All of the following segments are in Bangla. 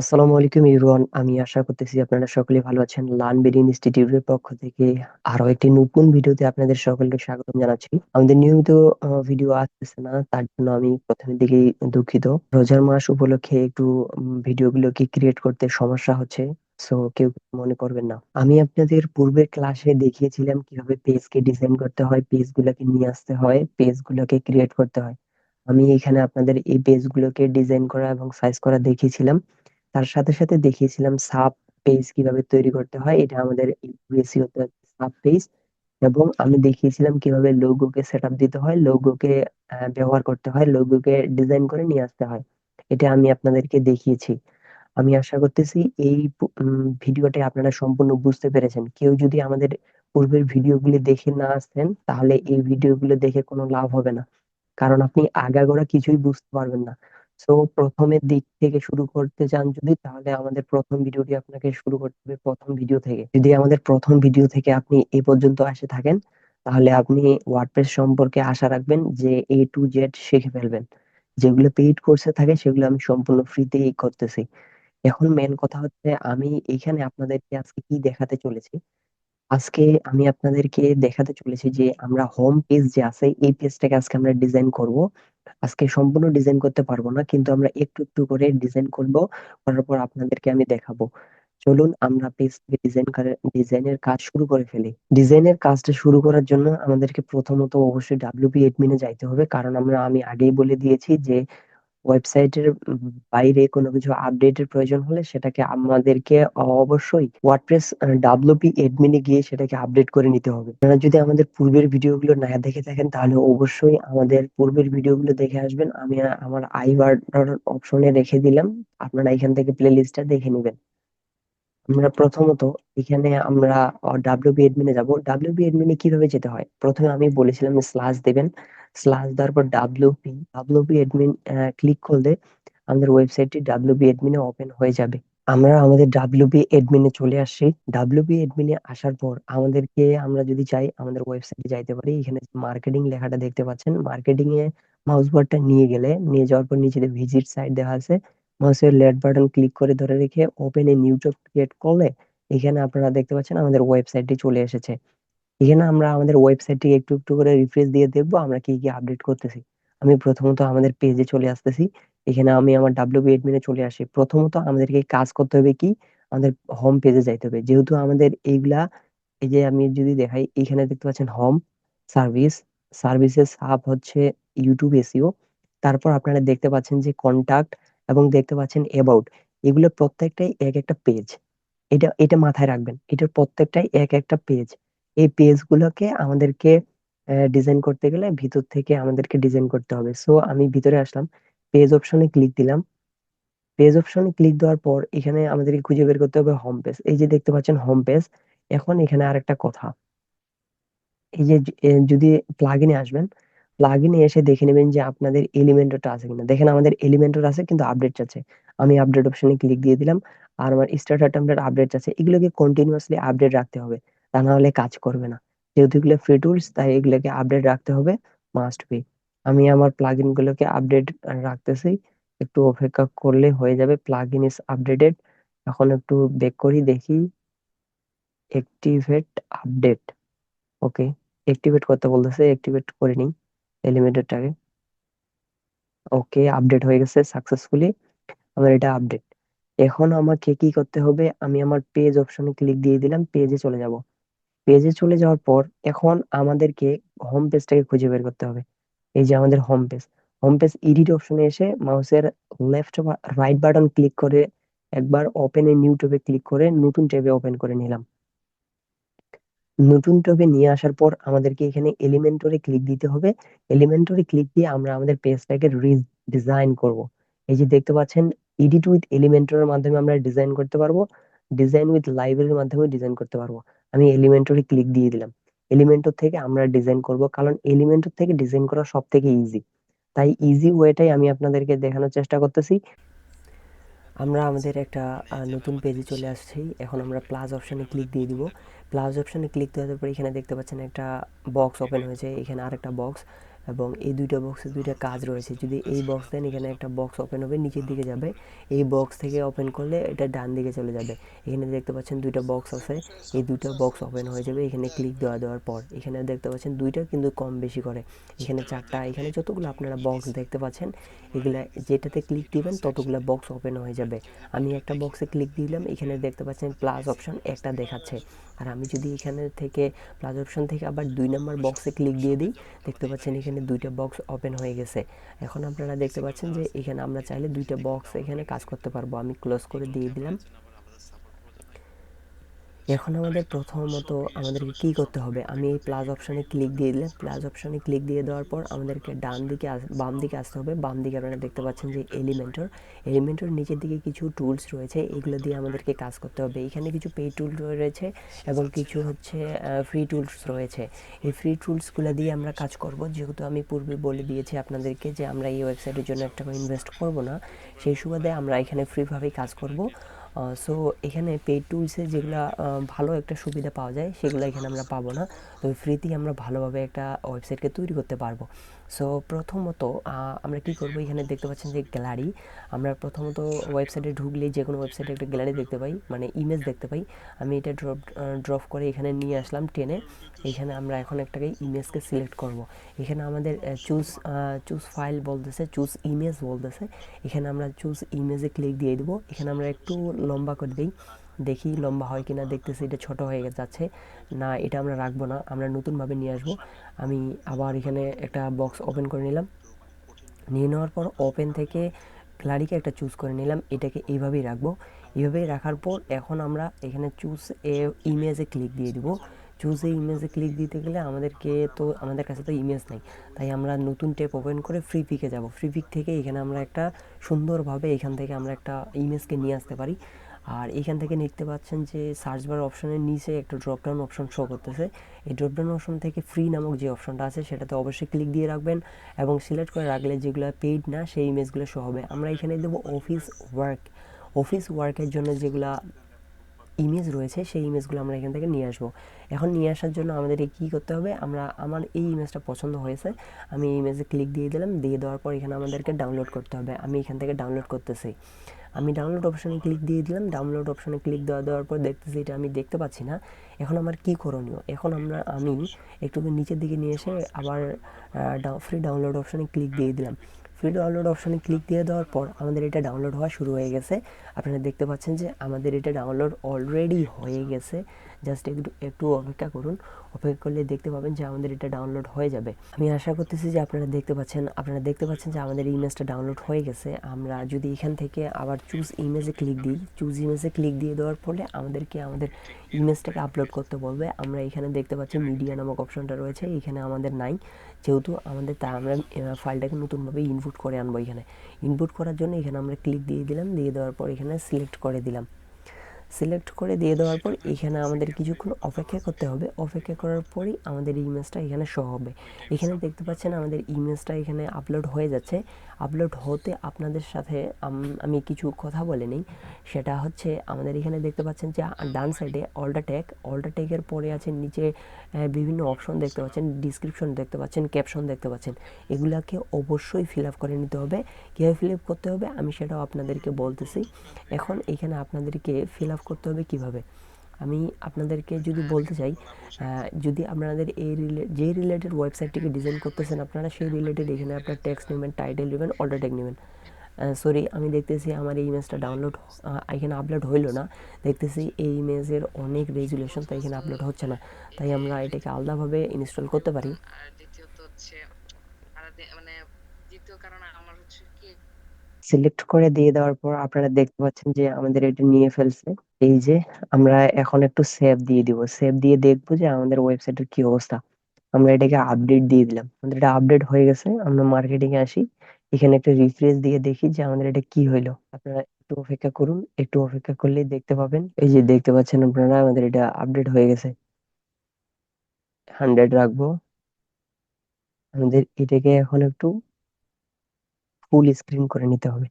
আসসালামু আলাইকুম এভরিওয়ান। আমি আশা করতেছি আপনারা সকলে ভালো আছেন। লার্ন বিডি ইনস্টিটিউটের পক্ষ থেকে আরো একটি নতুন ভিডিওতে আপনাদের সকলকে স্বাগতম জানাচ্ছি। আমাদের নিয়মিত ভিডিও আসতেছে না, তার জন্য আমি প্রথমের দিকেই দুঃখিত। রোজার মাস উপলক্ষে একটু ভিডিওগুলোকে ক্রিয়েট করতে সমস্যা হচ্ছে, সো কেউ কিছু মনে করবেন না। আমি আপনাদের পূর্বের ক্লাসে দেখিয়েছিলাম কিভাবে পেজকে ডিজাইন করতে হয়, পেজগুলোকে নিয়ে আসতে হয়, পেজগুলোকে ক্রিয়েট করতে হয়। আমি এখানে আপনাদের এই পেজগুলোকে ডিজাইন করা এবং সাইজ করা দেখিয়েছিলাম। তার সাথে সাথে দেখিয়েছিলাম সাব পেজ কিভাবে তৈরি করতে হয়, এটা আমাদের SEO তে সাব পেজ। এবং আমি দেখিয়েছিলাম কিভাবে লোগোকে সেটআপ দিতে হয়, লোগোকে ব্যবহার করতে হয়, লোগোকে ডিজাইন করে নিয়ে আসতে হয়। এটা আমি আপনাদেরকে দেখিয়েছি। আমি আশা করতেছি এই ভিডিওটা আপনারা সম্পূর্ণ বুঝতে পেরেছেন। কেউ যদি আমাদের পূর্বের ভিডিওগুলি দেখে না আসেন, তাহলে এই ভিডিওগুলো দেখে কোনো লাভ হবে না, কারণ আপনি আগাগোড়া কিছুই বুঝতে পারবেন না। সো প্রথমের দিক থেকে শুরু করতে চান যদি, তাহলে আমাদের প্রথম ভিডিওটি আপনাকে শুরু করতে হবে প্রথম ভিডিও থেকে। যদি আমাদের প্রথম ভিডিও থেকে আপনি এই পর্যন্ত আসে থাকেন, তাহলে আপনি ওয়ার্ডপ্রেস সম্পর্কে আশা রাখবেন যে A to Z শিখে ফেলবেন। যেগুলো পেইড কোর্সে থাকে সেগুলো আমি সম্পূর্ণ ফ্রিতেই করতেছি। এখন মেন কথা হচ্ছে, আমি এখানে আপনাদেরকে আজকে কি দেখাতে চলেছি। আজকে আমি আপনাদেরকে দেখাতে চলেছি যে আমরা হোম পেজ যে আছে, এই পেজটাকে আজকে আমরা ডিজাইন করব। আজকে সম্পূর্ণ ডিজাইন করতে পারবো না, কিন্তু আমরা একটু একটু করে ডিজাইন করব, করার পর আপনাদেরকে আমি দেখাবো। চলুন আমরা পেজটাকে ডিজাইনের কাজ শুরু করে ফেলি। ডিজাইনের কাজটা শুরু করার জন্য আমাদেরকে প্রথমত অবশ্যই ডাব্লিউপি এডমিনে যাইতে হবে, কারণ আমি আগেই বলে দিয়েছি যে ওয়েবসাইটের বাইরে কোনো কিছু আপডেটের প্রয়োজন হলে সেটাকে আমাদেরকে অবশ্যই ওয়ার্ডপ্রেস ডাব্লিউপি এডমিনে গিয়ে সেটাকে আপডেট করে নিতে হবে। আপনারা যদি আমাদের পূর্বের ভিডিওগুলো না দেখে থাকেন, তাহলে অবশ্যই আমাদের পূর্বের ভিডিওগুলো দেখে আসবেন। আমি আমার আই বাটন অপশনে রেখে দিলাম, আপনারা এখান থেকে প্লে লিস্টটা দেখে নেবেন। আমরা প্রথমত এখানে আমরা ডাব্লিউপি এডমিনে যাব। ডাব্লিউপি এডমিনে কিভাবে যেতে হয়, প্রথমে আমি বলেছিলাম স্ল্যাশ দেবেন, স্ল্যাশ দেওয়ার পর ডাব্লিউপি এডমিন ক্লিক করলে আমাদের ওয়েবসাইটটি ডাব্লিউপি এডমিনে ওপেন হয়ে যাবে। আমরা আমাদের ডাব্লিউপি এডমিনে চলে আসছি। ডাব্লিউপি এডমিনে আসার পর আমরা যদি চাই আমাদের ওয়েবসাইটে যাইতে পারি। এখানে মার্কেটিং লেখাটা দেখতে পাচ্ছেন, মার্কেটিং এ মাউস বারটা নিয়ে যাওয়ার পর নিচে ভিজিট সাইট দেখা আছে, মাউসের লেফট বাটন ক্লিক করে ধরে রেখে open a new tab create করলে এখানে আপনারা দেখতে পাচ্ছেন আমাদের ওয়েবসাইটটি চলে এসেছে। এখানে আমরা আমাদের ওয়েবসাইটটি একটু একটু করে রিফ্রেশ দিয়ে দেখবো আমরা কি কি আপডেট করতেছি। আমি প্রথমত আমাদের পেজে চলে আসতেছি। এখানে আমি আমার ডাব্লিউপি এডমিনে চলে আসি। প্রথমত আমাদেরকে কাজ করতে হবে কি, আমাদের হোম পেজে যাইতে হবে। যেহেতু আমাদের এইগুলা, এই যে আমি যদি দেখাই, এখানে দেখতে পাচ্ছেন হোম, সার্ভিস, সার্ভিসের সাব হচ্ছে ইউটিউব এসইও। তারপর আপনারা দেখতে পাচ্ছেন যে কন্টাক্ট, এবং দেখতে পাচ্ছেন অ্যাবাউট। এগুলো প্রত্যেকটাই এক একটা পেজ। এটা এটা মাথায় রাখবেন, এটার প্রত্যেকটাই এক একটা পেজ। এই পেজগুলোকে আমাদেরকে ডিজাইন করতে গেলে ভিতর থেকে আমাদেরকে ডিজাইন করতে হবে। সো আমি ভিতরে আসলাম, পেজ অপশনে ক্লিক দিলাম। পেজ অপশনে ক্লিক দেওয়ার পর এখানে আমাদেরকে খুঁজে বের করতে হবে হোম পেজ। এই যে দেখতে পাচ্ছেন হোম পেজ। এখন এখানে আরেকটা কথা, এই যে যদি প্লাগইনে আসবেন, প্লাগইনে এসে দেখে নেবেন যে আপনাদের এলিমেন্টরটা আছে কিনা। দেখেন আমাদের এলিমেন্টর আছে কিন্তু আপডেট আছে। আমি আপডেট অপশনে ক্লিক দিয়ে দিলাম। আর আমার স্টার্টার টেমপ্লেট আপডেট আছে। এগুলোকে কন্টিনিউয়াসলি আপডেট রাখতে হবে, তা না হলে কাজ করবে না। যেহেতু এগুলো ফ্রি টুলস, তাই এগুলোকে আপডেট রাখতে হবে, মাস্ট বি। আমি আমার প্লাগইন গুলোকে আপডেট রাখতেছি। একটু অপেক্ষা করলে হয়ে যাবে। Plugin is updated. এখন একটু বেক করি, দেখি অ্যাক্টিভেট আপডেট। ওকে, অ্যাক্টিভেট করতে বলতেছে, অ্যাক্টিভেট করে নিই এলিমেন্টরটাকে। ওকে, আপডেট হয়ে গেছে সাকসেসফুলি। আমার এটা আপডেট। এখন আমাকে কি করতে হবে, আমি আমার পেজ অপশনে ক্লিক দিয়ে দিলাম, পেজে চলে যাব। পেজে চলে যাওয়ার পর এখন আমাদেরকে হোম পেজটাকে খুঁজে বের করতে হবে। এই যে আমাদের home page, home page edit অপশনে এসে মাউসের লেফট বা রাইট বাটন ক্লিক করে একবার ওপেন এ নিউ ট্যাবে ক্লিক করে নতুন ট্যাবে ওপেন করে নিলাম। নতুন ট্যাবে নিয়ে আসার পর আমাদেরকে এখানে এলিমেন্টরে ক্লিক দিতে হবে। এলিমেন্টরে ক্লিক দিয়ে আমরা আমাদের পেজটাকে ডিজাইন করব। এই যে দেখতে পাচ্ছেন, এডিট উইথ এলিমেন্টরের মাধ্যমে আমরা ডিজাইন করতে পারবো, ডিজাইন উইথ লাইব্রেরির মাধ্যমে ডিজাইন করতে পারবো। আমি এলিমেন্টরে ক্লিক দিয়ে দিলাম। এলিমেন্টর থেকে আমরা ডিজাইন করব, কারণ এলিমেন্টর থেকে ডিজাইন করা সব থেকে ইজি। তাই ইজি ওয়েটাই আমি আপনাদেরকে দেখানোর চেষ্টা করতেছি। আমরা আমাদের একটা নতুন পেজে চলে আসছি। এখন আমরা প্লাস অপশনে ক্লিক দিয়ে দিব। প্লাস অপশনে ক্লিক দেওয়ার পর এখানে দেখতে পাচ্ছেন একটা বক্স ওপেন হয়েছে, এখানে আরেকটা বক্স। এবং এই দুইটা বক্সে দুইটা কাজ রয়েছে। যদি এই বক্স দেন, এখানে একটা বক্স ওপেন হবে, নিচের দিকে যাবে। এই বক্স থেকে ওপেন করলে এটা ডান দিকে চলে যাবে। এখানে দেখতে পাচ্ছেন দুইটা বক্স আছে, এই দুইটা বক্স ওপেন হয়ে যাবে এখানে ক্লিক দেওয়ার পর। এখানে দেখতে পাচ্ছেন দুইটা কিন্তু কম বেশি করে, এখানে চারটা, এখানে যতগুলো আপনারা বক্স দেখতে পাচ্ছেন এগুলা যেটাতে ক্লিক দিবেন ততগুলো বক্স ওপেন হয়ে যাবে। আমি একটা বক্সে ক্লিক দিলাম, এখানে দেখতে পাচ্ছেন প্লাস অপশন একটা দেখাচ্ছে। আর আমি যদি এখানে থেকে প্লাস অপশন থেকে আবার 2 নম্বর বক্সে ক্লিক দিয়ে দিই, দেখতে পাচ্ছেন এখানে দুইটা বক্স ওপেন হয়ে গেছে। এখন আপনারা দেখতে পাচ্ছেন যে এখানে আমরা চাইলে দুইটা বক্স এখানে কাজ করতে পারবো। আমি ক্লোজ করে দিয়ে দিলাম। এখন আমাদের প্রথমত আমাদেরকে কি করতে হবে, আমি এই প্লাস অপশানে ক্লিক দিয়ে দিলাম। প্লাস অপশানে ক্লিক দিয়ে দেওয়ার পর আমাদেরকে ডান দিকে বাম দিকে আসতে হবে। বাম দিকে আপনারা দেখতে পাচ্ছেন যে এলিমেন্টর নিচের দিকে কিছু টুলস রয়েছে, এগুলো দিয়ে আমাদেরকে কাজ করতে হবে। এখানে কিছু পেইড টুল রয়েছে এবং কিছু হচ্ছে ফ্রি টুলস রয়েছে। এই ফ্রি টুলসগুলো দিয়ে আমরা কাজ করব। যেহেতু আমি পূর্বে বলে দিয়েছি আপনাদেরকে যে আমরা এই ওয়েবসাইটের জন্য একটা ইনভেস্ট করব না, সেই সুবাদে আমরা এখানে ফ্রিভাবেই কাজ করব। সো এখানে পেইড টুলসে যেগুলো ভালো একটা সুবিধা পাওয়া যায় সেগুলো এখানে আমরা পাবো না, তবে ফ্রিতেই আমরা ভালোভাবে একটা ওয়েবসাইটকে তৈরি করতে পারবো। সো প্রথমত আমরা কি করব, এখানে দেখতে পাচ্ছেন যে গ্যালারি। আমরা প্রথমত ওয়েবসাইটে ঢুকলেই যে কোনো ওয়েবসাইটে একটা গ্যালারি দেখতে পাই, মানে ইমেজ দেখতে পাই। আমি এটা ড্রপ করে এখানে নিয়ে আসলাম টেনে। এখানে আমরা এখন একটাকে ইমেজকে সিলেক্ট করব। এখানে আমাদের চুজ ফাইল বলতেছে, চুজ ইমেজ বলতেছে। এখানে আমরা চুজ ইমেজে ক্লিক দিয়ে দেবো। এখানে আমরা একটু লম্বা করে দিই, দেখি লম্বা হয় কিনা। দেখতেছি এটা ছোট হয়ে যাচ্ছে, না এটা আমরা রাখবো না, আমরা নতুনভাবে নিয়ে আসবো। আমি আবার এখানে একটা বক্স ওপেন করে নিলাম। নিয়ে নেওয়ার পর ওপেন থেকে গ্যালারিকে একটা চুজ করে নিলাম, এটাকে এইভাবেই রাখবো। এইভাবেই রাখার পর এখন আমরা এখানে চুজ ইমেজে ক্লিক দিয়ে দিব। চুজ ইমেজে ক্লিক দিতে গেলে আমাদের কাছে তো ইমেজ নেই, তাই আমরা নতুন ট্যাব ওপেন করে ফ্রি পিকে যাব। ফ্রি পিক থেকে এখানে আমরা একটা সুন্দরভাবে এখান থেকে আমরা একটা ইমেজকে নিয়ে আসতে পারি। আর এখান থেকে দেখতে পাচ্ছেন যে সার্চ বার অপশনের নিচে একটা ড্রপডাউন অপশন শো করতেছে। এই ড্রপডাউন অপশন থেকে ফ্রি নামক যে অপশনটা আছে সেটাতে অবশ্যই ক্লিক দিয়ে রাখবেন এবং সিলেক্ট করে রাখলে যেগুলো পেইড না সেই ইমেজগুলো শো হবে। আমরা এখানে দেবো অফিস ওয়ার্কের জন্য যেগুলা ইমেজ রয়েছে সেই ইমেজগুলো আমরা এখান থেকে নিয়ে আসবো। এখন নিয়ে আসার জন্য আমাদেরকে কী করতে হবে, আমার এই ইমেজটা পছন্দ হয়েছে, আমি এই ইমেজে ক্লিক দিয়ে দিলাম। দিয়ে দেওয়ার পর এখানে আমাদেরকে ডাউনলোড করতে হবে। আমি এখান থেকে ডাউনলোড করতেছি। আমি ডাউনলোড অপশানে ক্লিক দিয়ে দিলাম। ডাউনলোড অপশানে ক্লিক দেওয়ার পর দেখতেছি এটা আমি দেখতে পাচ্ছি না। এখন আমার কি করণীয়, এখন আমি একটু নিচের দিকে নিয়ে এসে আবার ফ্রি ডাউনলোড অপশানে ক্লিক দিয়ে দিলাম। ফ্রি ডাউনলোড অপশানে ক্লিক দিয়ে দেওয়ার পর আমাদের এটা ডাউনলোড হওয়া শুরু হয়ে গেছে। আপনারা দেখতে পাচ্ছেন যে আমাদের এটা ডাউনলোড অলরেডি হয়ে গেছে। জাস্ট একটু অপেক্ষা করুন, অপেক্ষা করলে দেখতে পাবেন যে আমাদের এটা ডাউনলোড হয়ে যাবে। আমি আশা করতেছি যে আপনারা দেখতে পাচ্ছেন যে আমাদের ইমেজটা ডাউনলোড হয়ে গেছে। আমরা যদি এখান থেকে আবার চুজ ইমেজে ক্লিক দিই, চুজ ইমেজে ক্লিক দিয়ে দেওয়ার ফলে আমাদেরকে আমাদের ইমেজটাকে আপলোড করতে বলবে। আমরা এখানে দেখতে পাচ্ছি মিডিয়া নামক অপশনটা রয়েছে, এখানে আমাদের নাই, যেহেতু আমাদের তা আমরা ফাইলটাকে নতুনভাবে ইনপুট করে আনবো। এখানে ইনপুট করার জন্য এখানে আমরা ক্লিক দিয়ে দিলাম। দিয়ে দেওয়ার পর এখানে সিলেক্ট করে দিলাম। সিলেক্ট করে দিয়ে দেওয়ার পর এখানে আমাদের কিছুক্ষণ অপেক্ষা করতে হবে। অপেক্ষা করার পরই আমাদের ইমেজটা এখানে শো হবে। এখানে দেখতে পাচ্ছেন আমাদের ইমেজটা এখানে আপলোড হয়ে যাচ্ছে। আপলোড হতে আপনাদের সাথে আমি কিছু কথা বলে নিই। সেটা হচ্ছে আমাদের এখানে দেখতে পাচ্ছেন যে ডান সাইডে অল্টাটেকের পরে আছে নিচে বিভিন্ন অপশন দেখতে পাচ্ছেন, ডিসক্রিপশন দেখতে পাচ্ছেন, ক্যাপশন দেখতে পাচ্ছেন। এগুলাকে অবশ্যই ফিল আপ করে নিতে হবে। কীভাবে ফিল আপ করতে হবে আমি সেটাও আপনাদেরকে বলতেছি। এখন এখানে আপনাদেরকে ফিল আপ করতে হবে কিভাবে, আমি আপনাদেরকে যদি বলতে চাই, যদি আপনাদের যে রিলেটেড ওয়েবসাইটটিকে ডিজাইন করতেছেন আপনারা সেই রিলেটেড এখানে আপনার টেক্সট নেবেন, টাইটেল নেবেন, অল্টার ট্যাগ নেবেন। সরি, আমি দেখতেছি আমার এই ইমেজটা ডাউনলোড এখানে আপলোড হইলো না। দেখতেছি এই ইমেজের অনেক রেজুলেশন, তাই এখানে আপলোড হচ্ছে না। তাই আমরা এটাকে আলাদাভাবে ইনস্টল করতে পারি। সিলেক্ট করে দিয়ে দেওয়ার পর আপনারা দেখতে পাচ্ছেন যে আমাদের এটা নিয়ে ফেলছে। এই যে আমরা এখন একটু সেভ দিয়ে দিব, সেভ দিয়ে দেখবো যে আমাদের ওয়েবসাইটের কি অবস্থা। আমরা এটাকে আপডেট দিয়ে দিলাম, আমাদের এটা আপডেট হয়ে গেছে। আমরা মার্কেটিং এ আসি, এখানে একটা রিফ্রেশ দিয়ে দেখি যে আমাদের এটা কি হইলো। আপনারা একটু অপেক্ষা করুন, একটু অপেক্ষা করলেই দেখতে পাবেন। এই যে দেখতে পাচ্ছেন আপনারা আমাদের এটা আপডেট হয়ে গেছে। 100 রাখবো। আমাদের এটাকে এখন একটু ফুল স্ক্রিন করে নিতে হবে,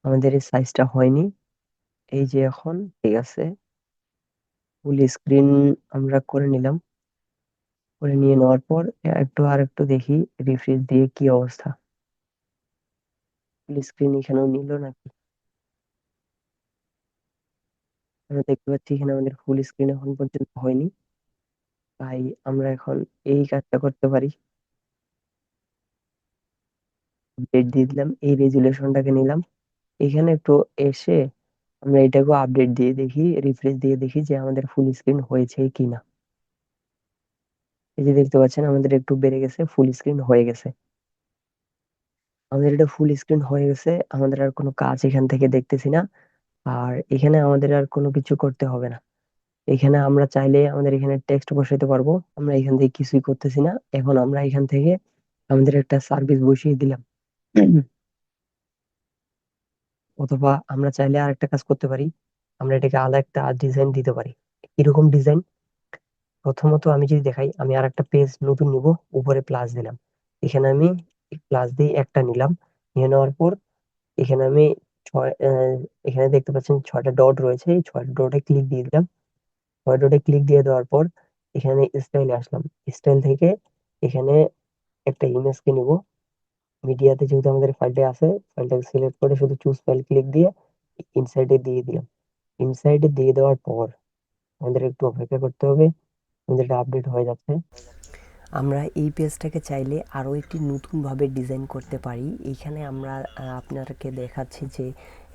আমাদের এই সাইজটা হয়নি। এই যে এখন ঠিক আছে, ফুল স্ক্রিন আমরা করে নিলাম। করে নিয়ে নেওয়ার পর আর একটু দেখি রিফ্রেশ দিয়ে কি অবস্থা। ফুল স্ক্রিন এখানেও নিল নাকি? আমরা দেখতে পাচ্ছি এখানে আমাদের ফুল স্ক্রিন এখন পর্যন্ত হয়নি। তাই আমরা এখন এই কাজটা করতে পারি। আপডেট দিয়ে দিলাম, এই রেজুলেশনটাকে নিলাম, এখানে একটু এসে আমরা এটাকেও আপডেট দিয়ে দেখি, রিফ্রেশ দিয়ে দেখি যে আমাদের ফুল স্ক্রিন হয়েছে কিনা। এই যে দেখতে পাচ্ছেন আমাদের একটু বেড়ে গেছে, ফুল স্ক্রিন হয়ে গেছে। আমাদের এটা ফুল স্ক্রিন হয়ে গেছে, আমাদের আর কোনো কাজ এখান থেকে দেখতেছি না। আর এখানে আমাদের আর কোনো কিছু করতে হবে না। এখানে আমরা চাইলে আমাদের এখানে টেক্সট বসাইতে পারবো, আমরা এখান থেকে কিছুই করতেছি না। এখন আমরা এখান থেকে আমাদের একটা সার্ভিস বসিয়ে দিলাম। অথবা আমরা চাইলে আর একটা কাজ করতে পারি, আমরা এটাকে আলাদা একটা ডিজাইন দিতে পারি। এরকম ডিজাইন, প্রথমত আমি যদি দেখাই, আমি আর একটা পেজ নতুন নিব, উপরে প্লাস দিলাম, এখানে আমি প্লাস দিয়ে একটা নিলাম। নিয়ে নেওয়ার পর এখানে আমি ছয় এখানে দেখতে পাচ্ছেন 6টা ডট রয়েছে, এই 6টা ডটে ক্লিক দিয়ে দিলাম। 6 ডটে ক্লিক দিয়ে দেওয়ার পর এখানে স্টাইলে আসলাম। স্টাইল থেকে এখানে একটা ইমেজকে নিব, মিডিয়াতে যেহেতু আমাদের ফাইলটা আছে, ফাইলটাকে সিলেক্ট করে শুধু চুজ ফাইল ক্লিক দিয়ে ইনসাইডে দিয়ে দিলাম। ইনসাইডে দিয়ে দেওয়ার পর আমাদের একটু অপেক্ষা করতে হবে, আমাদের এটা আপডেট হয়ে যাচ্ছে। আমরা এই পেজটাকে চাইলে আরও একটি নতুনভাবে ডিজাইন করতে পারি। এইখানে আমরা আপনাদেরকে দেখাচ্ছি যে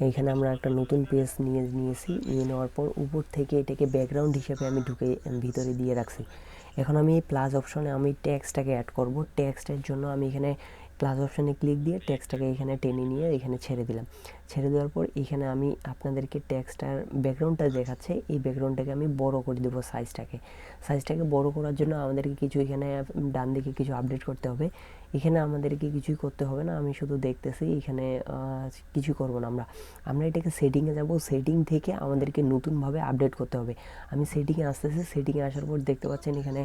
এইখানে আমরা একটা নতুন পেজ নিয়েছি। নিয়ে নেওয়ার পর উপর থেকে এটাকে ব্যাকগ্রাউন্ড হিসেবে আমি ঢুকে ভিতরে দিয়ে রাখছি। এখন আমি এই প্লাস অপশনে আমি টেক্সটটাকে অ্যাড করব। টেক্সটের জন্য আমি এখানে প্লাস অপশনে ক্লিক দিয়ে টেক্সটটাকে এখানে টেনে নিয়ে এখানে ছেড়ে দিলাম। ছেড়ে দেওয়ার পর এখানে আমি আপনাদেরকে টেক্সটটার ব্যাকগ্রাউন্ডটা দেখাচ্ছে, এই ব্যাকগ্রাউন্ডটাকে আমি বড় করে দেবো। সাইজটাকে বড় করার জন্য আমাদেরকে কিছু এখানে ডান দিকে কিছু আপডেট করতে হবে। এখানে আমাদেরকে কিছুই করতে হবে না, আমি শুধু দেখতেছি। এখানে কিছু করব না, আমরা এটাকে সেটিংয়ে যাব। সেটিং থেকে আমাদেরকে নতুনভাবে আপডেট করতে হবে। আমি সেটিংয়ে আসতেছি, সেটিংয়ে আসার পর দেখতে পাচ্ছেন এখানে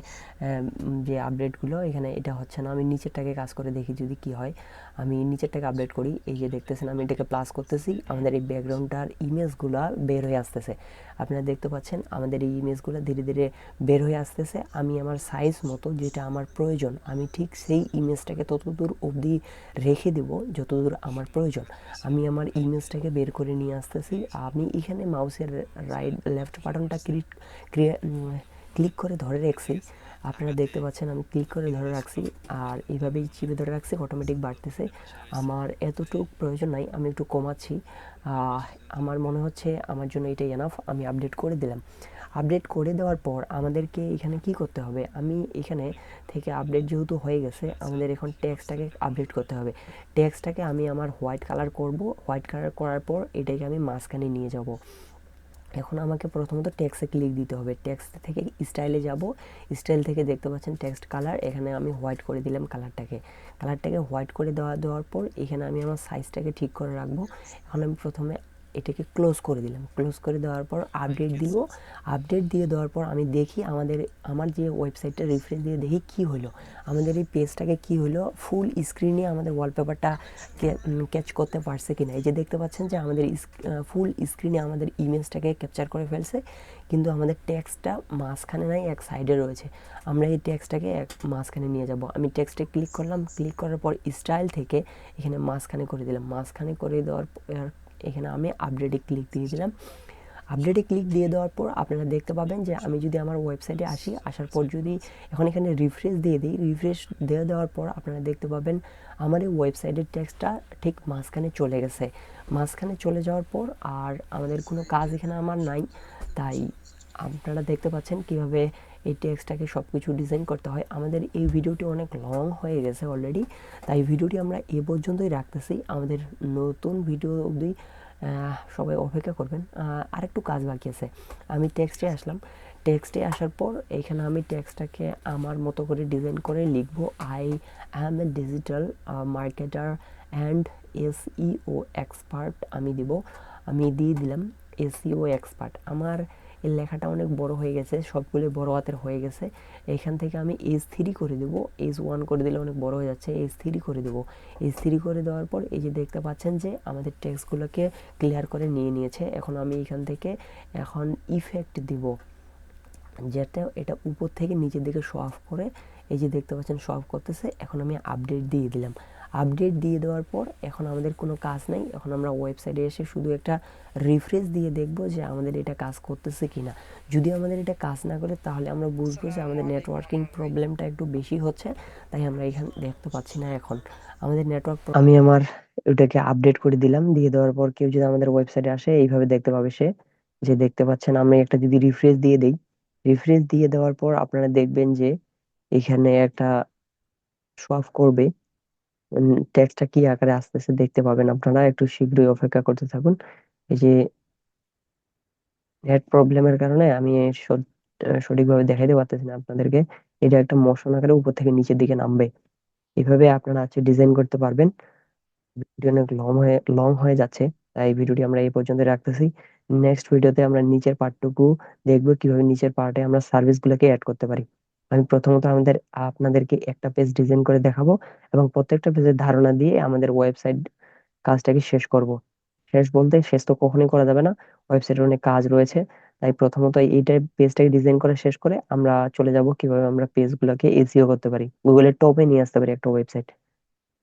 যে আপডেটগুলো এখানে এটা হচ্ছে না। আমি নিচেরটাকে কাজ করে দেখি যদি কি হয়। আমি নিচেরটাকে আপডেট করি, এই যে দেখতেছেন আমি এটাকে প্লাস করতেছি, আমাদের এই ব্যাকগ্রাউন্ডটার ইমেজগুলো বের হয়ে আসতেছে। আপনারা দেখতে পাচ্ছেন আমাদের এই ইমেজগুলো ধীরে ধীরে বের হয়ে আসতেছে। আমি আমার সাইজ মতো যেটা আমার প্রয়োজন, আমি ঠিক সেই ইমেজটাকে ততদূর অবধি রেখে দেব যতদূর আমার প্রয়োজন। আমি আমার ইমেজটাকে বের করে নিয়ে আসতেছি। আমি এখানে মাউসের রাইট লেফট বাটনটা ক্লিক করে ধরে রাখছি। আপনারা দেখতে পাচ্ছেন আমি ক্লিক করে ধরে রাখছি, আর এইভাবেই চিপে ধরে রাখছি, অটোমেটিক বাড়তেছে। আমার এতটুকু প্রয়োজন নাই, আমি একটু কমাচ্ছি। আমার মনে হচ্ছে আমার জন্য এটাই এনাফ। আমি আপডেট করে দিলাম। আপডেট করে দেওয়ার পর আমাদেরকে এখানে কি করতে হবে, আমি এখানে থেকে আপডেট যেহেতু হয়ে গেছে, আমাদের এখন টেক্সটটাকে আপডেট করতে হবে। টেক্সটটাকে আমি আমার হোয়াইট কালার করব। হোয়াইট কালার করার পর এটাকে আমি মাঝখানে নিয়ে যাব। এখন আমাকে প্রথমত টেক্সটে ক্লিক দিতে হবে। টেক্সট থেকে স্টাইলে যাব। স্টাইল থেকে দেখতে পাচ্ছেন টেক্সট কালার, এখানে আমি হোয়াইট করে দিলাম। কালারটাকে হোয়াইট করে দেওয়ার পর এখানে আমি আমার সাইজটাকে ঠিক করে রাখবো। এখন আমি প্রথমে এটাকে ক্লোজ করে দিলাম। ক্লোজ করে দেওয়ার পর আপডেট দিব। আপডেট দিয়ে দেওয়ার পর আমি দেখি আমার যে ওয়েবসাইটটা রিফ্রেশ দিয়ে দেখি কি হলো, আমাদের এই পেজটাকে কি হলো, ফুল স্ক্রিনে আমাদের ওয়ালপেপারটা ক্যাচ করতে পারছে কিনা। এই যে দেখতে পাচ্ছেন যে আমাদের ফুল স্ক্রিনে আমাদের ইমেজটাকে ক্যাপচার করে ফেলছে, কিন্তু আমাদের টেক্সটটা মাঝখানে নাই, এক সাইডে রয়েছে। আমরা এই টেক্সটটাকে এক মাঝখানে নিয়ে যাব। আমি টেক্সটে ক্লিক করলাম। ক্লিক করার পর স্টাইল থেকে এখানে মাঝখানে করে দিলাম। মাঝখানে করে দেওয়ার পর এখানে আমি আপডেটে ক্লিক দিয়ে দিলাম। আপডেটে ক্লিক দিয়ে দেওয়ার পর আপনারা দেখতে পাবেন যে আমি যদি আমার ওয়েবসাইটে আসি, আসার পর যদি এখন এখানে রিফ্রেশ দিয়ে দিই, রিফ্রেশ দিয়ে দেওয়ার পর আপনারা দেখতে পাবেন আমার এই ওয়েবসাইটের টেক্সটটা ঠিক মাঝখানে চলে গেছে। মাঝখানে চলে যাওয়ার পর আর আমাদের কোনো কাজ এখানে আমার নাই। তাই আপনারা দেখতে পাচ্ছেন কিভাবে এই টেক্সটটাকে সব কিছু ডিজাইন করতে হয়। আমাদের এই ভিডিওটি অনেক লং হয়ে গেছে অলরেডি, তাই ভিডিওটি আমরা এ পর্যন্তই রাখতেছি। আমাদের নতুন ভিডিও অবধি সবাই অপেক্ষা করবেন। আরেকটু কাজ বাকি আছে। আমি টেক্সটে আসলাম। টেক্সটে আসার পর এখানে আমি টেক্সটটাকে আমার মতো করে ডিজাইন করে লিখবো, I am A digital marketer and SEO expert আমি দিয়ে দিলাম এসইও এক্সপার্ট। আমার এই লেখাটা অনেক বড় হয়ে গেছে, সবগুলো বড় হাতের হয়ে গেছে। এখান থেকে আমি H3 করে দেবো। H1 করে দিলে অনেক বড় হয়ে যাচ্ছে, H3 করে দেবো। H3 করে দেওয়ার পর এই যে দেখতে পাচ্ছেন যে আমাদের টেক্সটগুলোকে ক্লিয়ার করে নিয়ে নিয়েছে। এখন আমি এখান থেকে এখন ইফেক্ট দিব, যাতে এটা উপর থেকে নিচের দিকে শো অফ করে এই যে দেখতে পাচ্ছেন শো অফ করতেছে। এখন আমি আপডেট দিয়ে দিলাম। আপডেট দিয়ে দেওয়ার পর এখন আমাদের কোনো কাজ নাই। এখন আমরা ওয়েবসাইটে এসে শুধু একটা রিফ্রেশ দিয়ে দেখব যে আমাদের এটা কাজ করতেছে কিনা। যদি আমাদের এটা কাজ না করে তাহলে আমরা বুঝবো যে আমাদের নেটওয়ার্কিং প্রবলেমটা একটু বেশি হচ্ছে, তাই আমরা এখানে দেখতে পাচ্ছি না। এখন আমাদের নেটওয়ার্ক আমি আমার ওটাকে আপডেট করে দিলাম। দিয়ে দেওয়ার পর কেউ যদি আমাদের ওয়েবসাইটে আসে এইভাবে দেখতে পাবে সে, যে দেখতে পাচ্ছেন আমি একটা যদি রিফ্রেশ দিয়ে দেই, রিফ্রেশ দিয়ে দেওয়ার পর আপনারা দেখবেন যে এখানে একটা শো অফ করবে। টেক্সটটা কি আকারে আসতেছে দেখতে পাবেন আপনারা। একটু শীঘ্রই অপেক্ষা করতে থাকুন। এই যে নেট প্রবলেমের কারণে আমি সঠিকভাবে দেখাইতে পারতেছি না আপনাদেরকে। এটা একটা মোশন আকারে উপর থেকে নিচের দিকে নামবে। এভাবে আপনারা আছে ডিজাইন করতে পারবেন। ভিডিও অনেক লং হয়ে যাচ্ছে, তাই ভিডিওটি আমরা এই পর্যন্ত রাখতেছি। নেক্সট ভিডিওতে আমরা নিচের পার্টটুকু দেখবো কিভাবে নিচের পার্টে আমরা সার্ভিস গুলোকে অ্যাড করতে পারি। আমি প্রথমত আপনাদেরকে একটা পেজ ডিজাইন করে দেখাবো এবং প্রত্যেকটা পেজের ধারণা দিয়ে আমাদের ওয়েবসাইট কাজটাকে শেষ করব। শেষ বলতে শেষ তো কখনোই করা যাবে না, ওয়েবসাইটের অনেক কাজ রয়েছে। তাই প্রথমত এইটাই পেজটাকে ডিজাইন করে শেষ করে আমরা চলে যাব কিভাবে আমরা পেজগুলোকে এসইও করতে পারি, গুগলের টপে নিয়ে আসতে পারি একটা ওয়েবসাইট।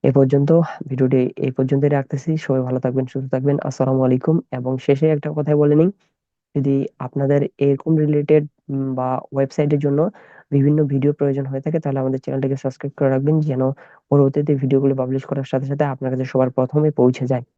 এ পর্যন্ত ভিডিওটি এই পর্যন্তই রাখতেছি। সবাই ভালো থাকবেন, সুস্থ থাকবেন। আসসালামু আলাইকুম। এবং শেষে একটা কথাই বলে নিই, যদি আপনাদের এরকম রিলেটেড বা ওয়েবসাইটের জন্য বিভিন্ন ভিডিও প্রয়োজন হয়ে থাকে তাহলে আমাদের চ্যানেলটিকে সাবস্ক্রাইব করে রাখবেন, যেন পরবর্তীতে ভিডিওগুলো পাবলিশ করার সাথে সাথে আপনার কাছে সবার প্রথমে পৌঁছে যায়।